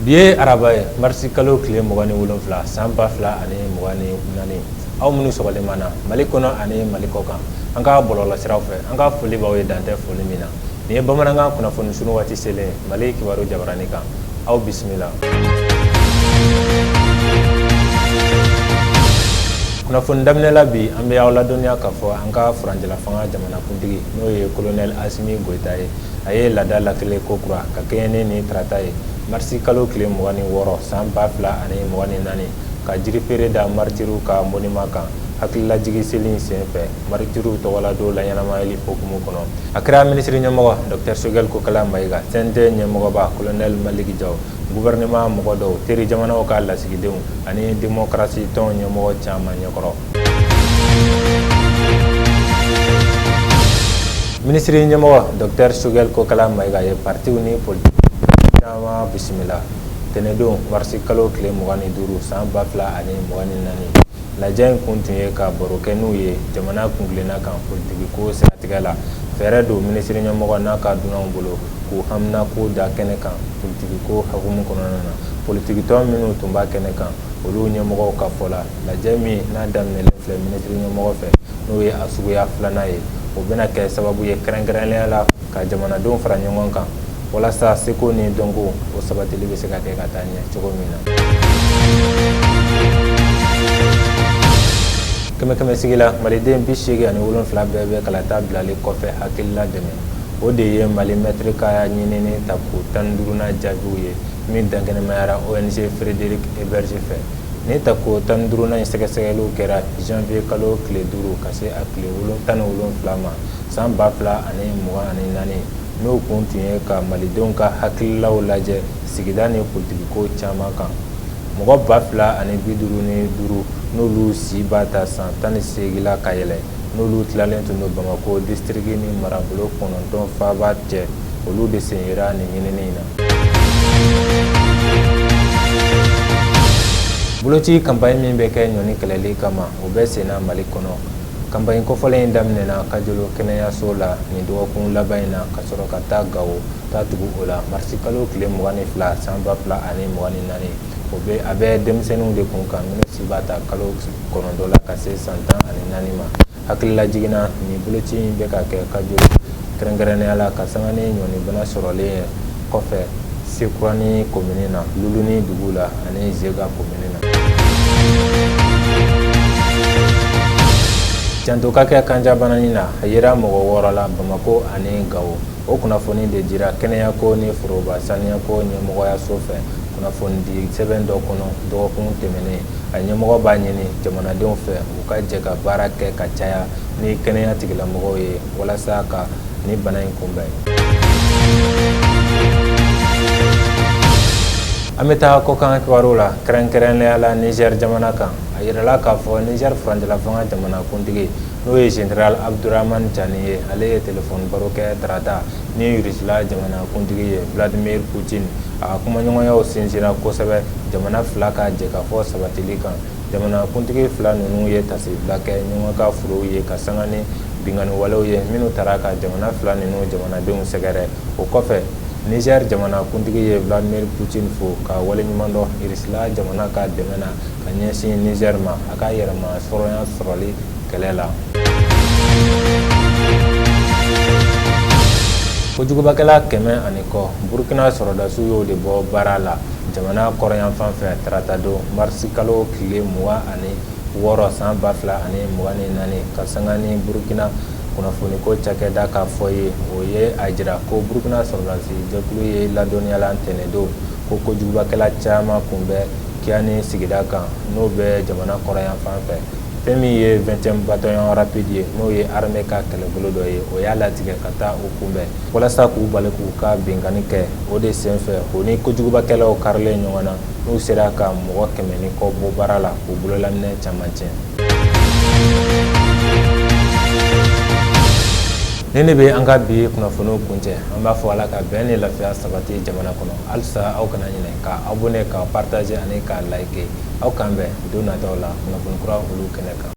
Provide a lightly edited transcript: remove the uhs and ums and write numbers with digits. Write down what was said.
Biye arabaye marsi kalo kile mugani wolonfila san ba fila ani mugani naani aw minnu sɔgɔlen mana Mali kɔnɔ ani Mali kɔ kan an ka bɔlɔlɔ siraw fɛ an ka foli b'aw ye dantɛ foli min na nin ye bamanankan kunnafoni sunu waati selen Mali kibaru jabarani kan aw bisimila. Kunnafoni daminɛ la bi an bɛ aw ladɔnniya k'a fɔ an ka furanjɛla fanga jamanakuntigi n'o ye Colonel Asimi Goita ye a ye laada lakile ko kura ka kɛɲɛ ni tarata ye marsi kalo kile 26 san 2024 ka jirifeere da maritiru ka monument kan hakililajigi seli sen fɛ maritiru tɔgɔladon laɲɛnamayali hokumu kɔnɔ a kɛra minisiri ɲɛmɔgɔ Dr Sogɛl Kokala Mayiga CNT ɲɛmɔgɔba Colonel Maliki Jaw gouvernement mɔgɔ dɔw teri jamanaw ka lasigidenw ani démocratie tɔn ɲɛmɔgɔ caman ɲɛkɔrɔ. Minisiri ɲɛmɔgɔ Dr Sogɛl Kokala Mayiga ye partiw ni politique caman bisimila tɛnɛdon marsi kalo kile 25 san 2024 lajɛ in kun tun ye ka baro kɛ n'u ye jamana kungilenna kan politiki ko siratigɛ la fɛɛrɛ don minisiri ɲɛmɔgɔ n'a ka dunanw bolo k'u hamina ko da kɛnɛ kan politiki ko hukumu kɔnɔna na politiki tɔn minnu tun b'a kɛnɛ kan olu ɲɛmɔgɔw ka fɔ la lajɛ min n'a daminɛlen filɛ minisiri ɲɛmɔgɔ fɛ n'o ye a suguya filanan ye o bɛna kɛ sababu ye kɛrɛnkɛrɛnnenya la ka jamanadenw fara ɲɔgɔn kan walasa seko ni dɔnko o sabatili bɛ se ka kɛ ka taa ɲɛ cogo min na. Kɛmɛ sigi la maliden 87 bɛɛ bɛ kalata bilali kɔfɛ hakilila dɛmɛ o de ye Mali mɛtiri ka ɲinini ta ko 15nan jaabiw ye min dankɛnɛmayara ONG Frédéric Héberger fɛ ni ta ko 15nan sɛgɛsɛgɛliw kɛra janvier kalo tile 5 ka se a tile 17 ma san 2024 n'o kun tun ye ka malidenw ka hakililaw lajɛ sigida ni politikiko caman kan mɔgɔ 2055 n'olu si b'a ta san 18 la ka yɛlɛ n'olu tilalen tun don Bamako district ni marabolo 9 faaba cɛ olu de sen yera nin ɲinini na. Boloci campagne min bɛ kɛ ɲɔni kɛlɛli kama o bɛ senna Mali kɔnɔ campagne kɔfɔlen in daminɛna Kajolo kɛnɛyaso la nin dɔgɔkun laban in na ka sɔrɔ ka taa Gawo taa tugu o la marsi kalo tile 22 san 2024 a bɛ denmisɛnninw de kun kan minnu si b'a ta kalo 9 la ka se san 14 ma hakilila jiginna nin boloci in bɛ ka kɛ Kajolo kɛrɛnkɛrɛnnenya la ka sanga ni ɲɔni bana sɔrɔlen kɔfɛ Sekurani komini na Luluni dugu la ani Zega komini na. Janto ka kɛ kanjabananin na a yera mɔgɔ 6 la Bamako ani Gawo o kunnafoni de dira kɛnɛyako ni foroba saniyako ɲɛmɔgɔyaso fɛ kunnafoni di sɛbɛn dɔ kɔnɔ dɔgɔkun tɛmɛnen a ɲɛmɔgɔ b'a ɲini jamanadenw fɛ u ka jɛ ka baara kɛ ka caya ni kɛnɛya tigilamɔgɔw ye walasa ka ni bana in kunbɛn. An bɛ taa kɔkan kibaru la kɛrɛnkɛrɛnnenya la Niger jamana kan a yirala k'a fɔ Niger furanjɛla fanga jamanakuntigi n'o ye Général Abdurrahmane Tiani ye ale ye téléphone baro kɛ tarata ni Rusila jamanakuntigi ye Vladimir Poutine a kumaɲɔgɔnyaw sinsinna kosɛbɛ jamana fila ka jɛ ka fɔ sabatili kan jamanakuntigi fila ninnu ye tasibila kɛ ɲɔgɔn ka forow ye ka sanga ni bingani walew ye minnu taara ka jamana fila ninnu jamanadenw sɛgɛrɛ o kɔfɛ Niger jamanakuntigi ye Vladimir Poutine fo ka waleɲuman dɔn Rusila jamana ka dɛmɛ na ka ɲɛsin Niger ma a ka yɛrɛma sɔrɔnya sɔrɔli kɛlɛ la. Kojugubakɛla 100 kɔ Burkina sɔrɔdasiw y'o de bɔ baara la jamana kɔrɔyanfan fɛ tarata don marsi kalo tile 26 san 2024 ka sanga ni Burkina kunnafoni ko cakɛda ka fɔ ye o ye a jira ko Burkina sɔrɔdasi jɛkulu ye ladɔnniyala tɛnɛdon ko kojugubakɛla caman kun bɛ Kiani sigida kan n'o bɛ jamana kɔrɔyanfan fɛ fɛn min ye 20e bataillon rapide ye n'o ye armée ka kɛlɛbolo dɔ ye o y'a latigɛ ka taa o kunbɛn walasa k'u bali k'u ka bengani kɛ o de senfɛ o ni kojugubakɛlaw karilen ɲɔgɔn na n'u sera ka mɔgɔ 100 kɔ bɔ baara la k'u bololaminɛ caman tiɲɛ. Ni ne bɛ an ka bi kunnafoniw kuncɛ an b'a fɔ Ala ka bɛn ni lafiya sabati jamana kɔnɔ halisa aw kana ɲinɛ ka abonné ka partager ani ka like aw kan bɛn don nataw la kunnafoni kura olu kɛnɛ kan.